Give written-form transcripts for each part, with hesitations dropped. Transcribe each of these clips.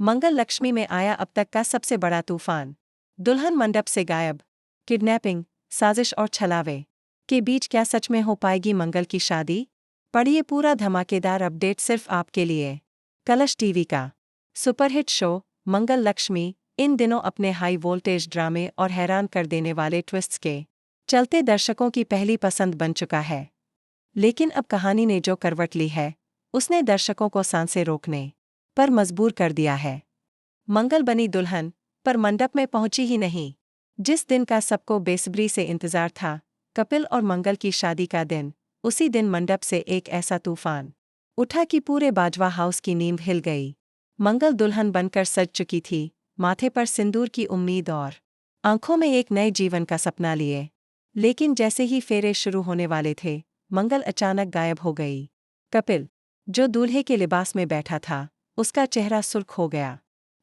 मंगल लक्ष्मी में आया अब तक का सबसे बड़ा तूफान। दुल्हन मंडप से गायब। किडनैपिंग, साजिश और छलावे के बीच क्या सच में हो पाएगी मंगल की शादी? पढ़िए पूरा धमाकेदार अपडेट सिर्फ आपके लिए। कलश टीवी का सुपरहिट शो मंगल लक्ष्मी इन दिनों अपने हाई वोल्टेज ड्रामे और हैरान कर देने वाले ट्विस्ट्स के चलते दर्शकों की पहली पसंद बन चुका है। लेकिन अब कहानी ने जो करवट ली है, उसने दर्शकों को सांसें रोकने पर मजबूर कर दिया है। मंगल बनी दुल्हन, पर मंडप में पहुंची ही नहीं। जिस दिन का सबको बेसब्री से इंतजार था, कपिल और मंगल की शादी का दिन, उसी दिन मंडप से एक ऐसा तूफान उठा कि पूरे बाजवा हाउस की नींव हिल गई। मंगल दुल्हन बनकर सज चुकी थी, माथे पर सिंदूर की उम्मीद और आंखों में एक नए जीवन का सपना लिए। लेकिन जैसे ही फेरे शुरू होने वाले थे, मंगल अचानक गायब हो गई। कपिल, जो दूल्हे के लिबास में बैठा था, उसका चेहरा सुर्ख हो गया।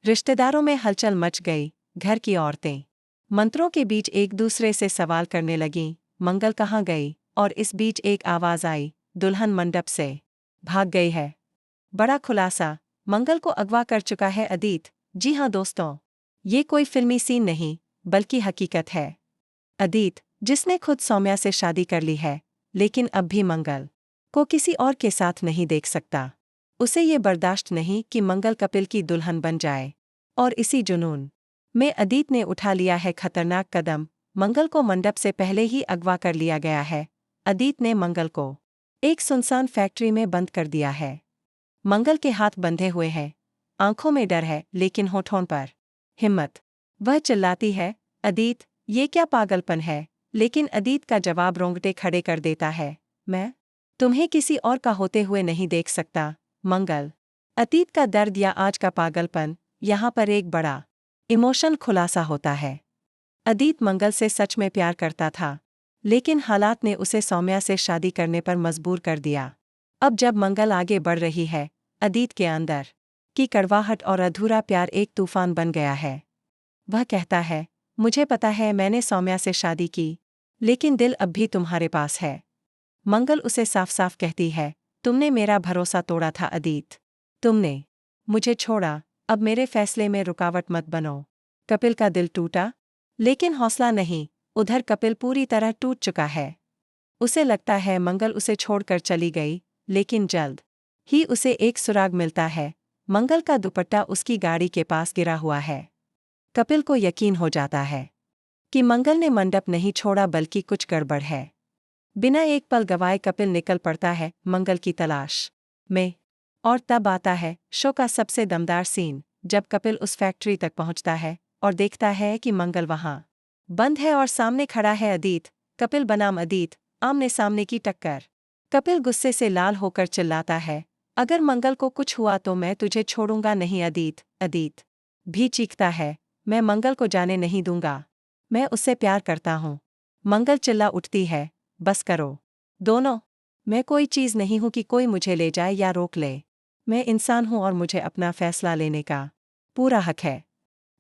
रिश्तेदारों में हलचल मच गई। घर की औरतें मंत्रों के बीच एक दूसरे से सवाल करने लगीं, मंगल कहाँ गई? और इस बीच एक आवाज आई, दुल्हन मंडप से भाग गई है। बड़ा खुलासा, मंगल को अगवा कर चुका है अदित। जी हाँ दोस्तों, ये कोई फिल्मी सीन नहीं, बल्कि हकीकत है। अदित, जिसने खुद सौम्या से शादी कर ली है, लेकिन अब भी मंगल को किसी और के साथ नहीं देख सकता। उसे ये बर्दाश्त नहीं कि मंगल कपिल की दुल्हन बन जाए। और इसी जुनून में अदित ने उठा लिया है खतरनाक कदम। मंगल को मंडप से पहले ही अगवा कर लिया गया है। अदित ने मंगल को एक सुनसान फैक्ट्री में बंद कर दिया है। मंगल के हाथ बंधे हुए हैं, आंखों में डर है, लेकिन होठों पर हिम्मत। वह चिल्लाती है, अदित, ये क्या पागलपन है? लेकिन अदित का जवाब रोंगटे खड़े कर देता है, मैं तुम्हें किसी और का होते हुए नहीं देख सकता। मंगल, अतीत का दर्द या आज का पागलपन, यहाँ पर एक बड़ा इमोशन खुलासा होता है। अदित मंगल से सच में प्यार करता था, लेकिन हालात ने उसे सौम्या से शादी करने पर मजबूर कर दिया। अब जब मंगल आगे बढ़ रही है, अदित के अंदर की कड़वाहट और अधूरा प्यार एक तूफान बन गया है। वह कहता है, मुझे पता है मैंने सौम्या से शादी की, लेकिन दिल अब भी तुम्हारे पास है। मंगल उसे साफ साफ कहती है, तुमने मेरा भरोसा तोड़ा था अदित। तुमने मुझे छोड़ा, अब मेरे फैसले में रुकावट मत बनो। कपिल का दिल टूटा, लेकिन हौसला नहीं। उधर कपिल पूरी तरह टूट चुका है। उसे लगता है मंगल उसे छोड़कर चली गई, लेकिन जल्द ही उसे एक सुराग मिलता है। मंगल का दुपट्टा उसकी गाड़ी के पास गिरा हुआ है। कपिल को यकीन हो जाता है कि मंगल ने मंडप नहीं छोड़ा, बल्कि कुछ गड़बड़ है। बिना एक पल गवाए कपिल निकल पड़ता है मंगल की तलाश में। और तब आता है शो का सबसे दमदार सीन, जब कपिल उस फैक्ट्री तक पहुंचता है और देखता है कि मंगल वहां बंद है और सामने खड़ा है अदित। कपिल बनाम अदित, आमने सामने की टक्कर। कपिल गुस्से से लाल होकर चिल्लाता है, अगर मंगल को कुछ हुआ तो मैं तुझे छोड़ूंगा नहीं अदित। अदित भी चीखता है, मैं मंगल को जाने नहीं दूंगा, मैं उससे प्यार करता हूं। मंगल चिल्ला उठती है, बस करो दोनों, मैं कोई चीज़ नहीं हूं कि कोई मुझे ले जाए या रोक ले। मैं इंसान हूं और मुझे अपना फैसला लेने का पूरा हक है।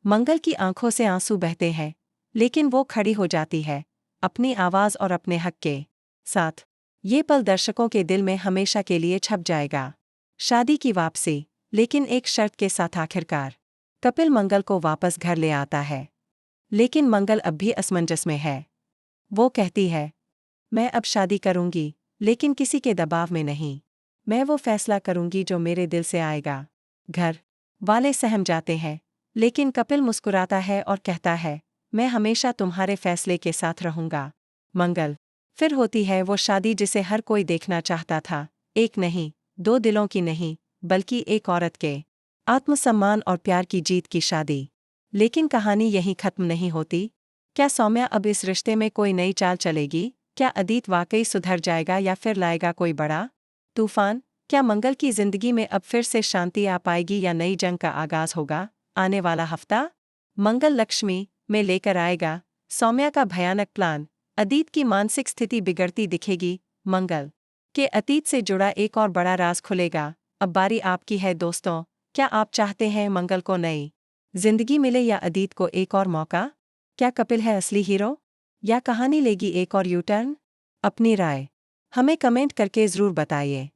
मंगल की आंखों से आंसू बहते हैं, लेकिन वो खड़ी हो जाती है, अपनी आवाज़ और अपने हक के साथ। ये पल दर्शकों के दिल में हमेशा के लिए छप जाएगा। शादी की वापसी, लेकिन एक शर्त के साथ। आखिरकार कपिल मंगल को वापस घर ले आता है, लेकिन मंगल अब भी असमंजस में है। वो कहती है, मैं अब शादी करूंगी, लेकिन किसी के दबाव में नहीं। मैं वो फैसला करूंगी जो मेरे दिल से आएगा। घर वाले सहम जाते हैं, लेकिन कपिल मुस्कुराता है और कहता है, मैं हमेशा तुम्हारे फैसले के साथ रहूंगा। मंगल, फिर होती है वो शादी जिसे हर कोई देखना चाहता था। एक नहीं, दो दिलों की नहीं, बल्कि एक औरत के आत्मसम्मान और प्यार की जीत की शादी। लेकिन कहानी यहीं खत्म नहीं होती। क्या सौम्या अब इस रिश्ते में कोई नई चाल चलेगी? क्या अदित वाकई सुधर जाएगा या फिर लाएगा कोई बड़ा तूफान? क्या मंगल की जिंदगी में अब फिर से शांति आ पाएगी या नई जंग का आगाज होगा? आने वाला हफ्ता मंगल लक्ष्मी में लेकर आएगा सौम्या का भयानक प्लान। अदित की मानसिक स्थिति बिगड़ती दिखेगी, मंगल के अतीत से जुड़ा एक और बड़ा राज खुलेगा। अब बारी आपकी है दोस्तों, क्या आप चाहते हैं मंगल को नई जिंदगी मिले या अदित को एक और मौका? क्या कपिल है असली हीरो या कहानी लेगी एक और यू टर्न? अपनी राय हमें कमेंट करके ज़रूर बताइए।